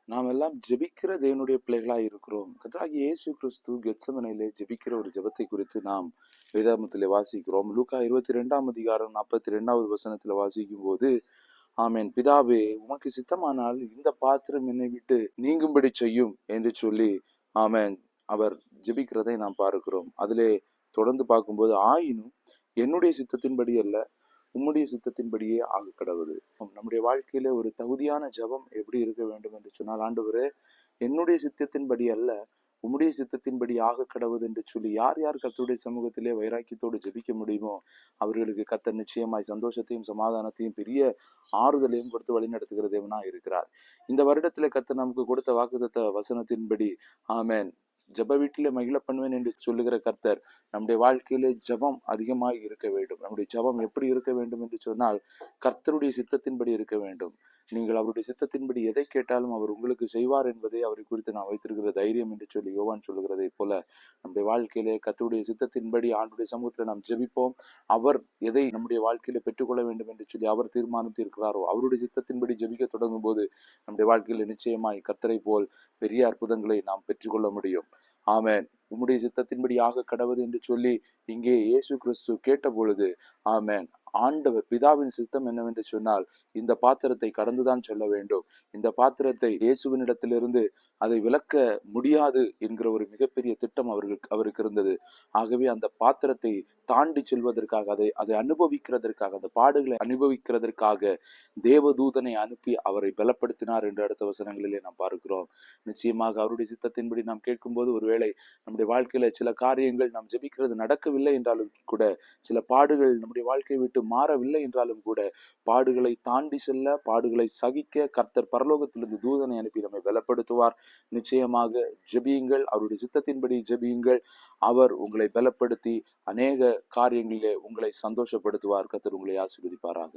நாம் எல்லாம் ஜெபிக்கிற தேவனுடைய பிள்ளைகளா இருக்கிறோம். கர்த்தராகிய இயேசு கிறிஸ்து கெத்செமனேலே ஜெபிக்கிற ஒரு ஜெபத்தை குறித்து நாம் வேதாகமத்திலே வாசிக்கிறோம். லூக்கா 22ஆம் அதிகாரம் 42வது வசனத்துல வாசிக்கும்போது, ஆமென், பிதாவே உமக்கு சித்தமானால் இந்த பாத்திரம் என்னை விட்டு நீங்கும்படி செய்யும் என்று சொல்லி, ஆமென், அவர் ஜெபிக்கிறதை நாம் பார்க்கிறோம். அதிலே தொடர்ந்து பார்க்கும்போது, ஆயினும் என்னுடைய சித்தத்தின்படி அல்ல, உம்முடைய சித்தத்தின்படியே ஆக கடவுது. நம்முடைய வாழ்க்கையில ஒரு தகுதியான ஜெபம் எப்படி இருக்க வேண்டும் என்று சொன்னால், ஆண்டவரே என்னுடைய சித்தத்தின்படி அல்ல, உம்முடைய சித்தத்தின்படி ஆக கடவுது என்று சொல்லி யார் யார் கர்த்தருடைய சமூகத்திலே வைராக்கியத்தோடு ஜெபிக்க முடியுமோ அவர்களுக்கு கர்த்தர் நிச்சயமாய் சந்தோஷத்தையும் சமாதானத்தையும் பெரிய ஆறுதலையும் கொடுத்து வழி நடத்துகிற தேவனா இருக்கிறார். இந்த வருடத்துல கர்த்தர் நமக்கு கொடுத்த வாக்குத்தத்த வசனத்தின்படி, ஆமென், ஜெப வீட்டிலே மகிழ பண்ணுவேன் என்று சொல்லுகிற கர்த்தர் நம்முடைய வாழ்க்கையிலே ஜெபம் அதிகமாக இருக்க வேண்டும். நம்முடைய ஜெபம் எப்படி இருக்க வேண்டும் என்று சொன்னால், கர்த்தருடைய சித்தத்தின்படி இருக்க வேண்டும். நீங்கள் அவருடைய சித்தத்தின்படி எதை கேட்டாலும் அவர் உங்களுக்கு செய்வார் என்பதை அவரை குறித்து நான் வைத்திருக்கிற தைரியம் என்று சொல்லி யோவான் சொல்லுகிறதை போல, நம்முடைய வாழ்க்கையிலே கர்த்தருடைய சித்தத்தின்படி ஆண்டுடைய சமூகத்தில் நாம் ஜெபிப்போம். அவர் எதை நம்முடைய வாழ்க்கையில பெற்றுக்கொள்ள வேண்டும் என்று சொல்லி அவர் தீர்மானித்து இருக்கிறாரோ அவருடைய சித்தத்தின்படி ஜெபிக்க தொடங்கும் போது நம்முடைய வாழ்க்கையில நிச்சயமாய் கர்த்தரை போல் பெரிய அற்புதங்களை நாம் பெற்றுக்கொள்ள முடியும். ஆமென். உம்முடைய சித்தத்தின்படி ஆக கடவுது என்று சொல்லி இங்கே இயேசு கிறிஸ்து கேட்ட பொழுது, ஆமென், ஆண்டவர் பிதாவின் சித்தம் என்னவென்று சொன்னால் இந்த பாத்திரத்தை கடந்துதான் செல்ல வேண்டும். இந்த பாத்திரத்தை இயேசுவினிடத்திலிருந்து அதை விலக்க முடியாது என்கிற ஒரு மிகப்பெரிய திட்டம் அவருக்கு இருந்தது. ஆகவே அந்த பாத்திரத்தை தாண்டி செல்வதற்காக, அதை அனுபவிக்கிறதற்காக, அந்த பாடுகளை அனுபவிக்கிறதற்காக தேவதூதனை அனுப்பி அவரை பலப்படுத்தினார் என்று அடுத்த வசனங்களிலே நாம் பார்க்கிறோம். நிச்சயமாக அவருடைய சித்தத்தின்படி நாம் கேட்கும்போது, ஒருவேளை நம்முடைய வாழ்க்கையில சில காரியங்கள் நாம் ஜெபிக்கிறது நடக்கவில்லை என்றாலும் கூட, சில பாடுகள் நம்முடைய வாழ்க்கையை விட்டு மாறவில்லை என்றாலும் கூட, பாடுகளை தாண்டி செல்ல, பாடுகளை சகிக்க கர்த்தர் பரலோகத்திலிருந்து தூதனை அனுப்பி நம்மை பலப்படுத்துவார். நிச்சயமாக ஜெபியுங்கள், அவருடைய சித்தத்தின்படி ஜெபியுங்கள். அவர் உங்களை பலப்படுத்தி அநேக காரியங்களிலே உங்களை சந்தோஷப்படுத்துவார். கர்த்தர் உங்களை ஆசீர்வதிப்பாராக.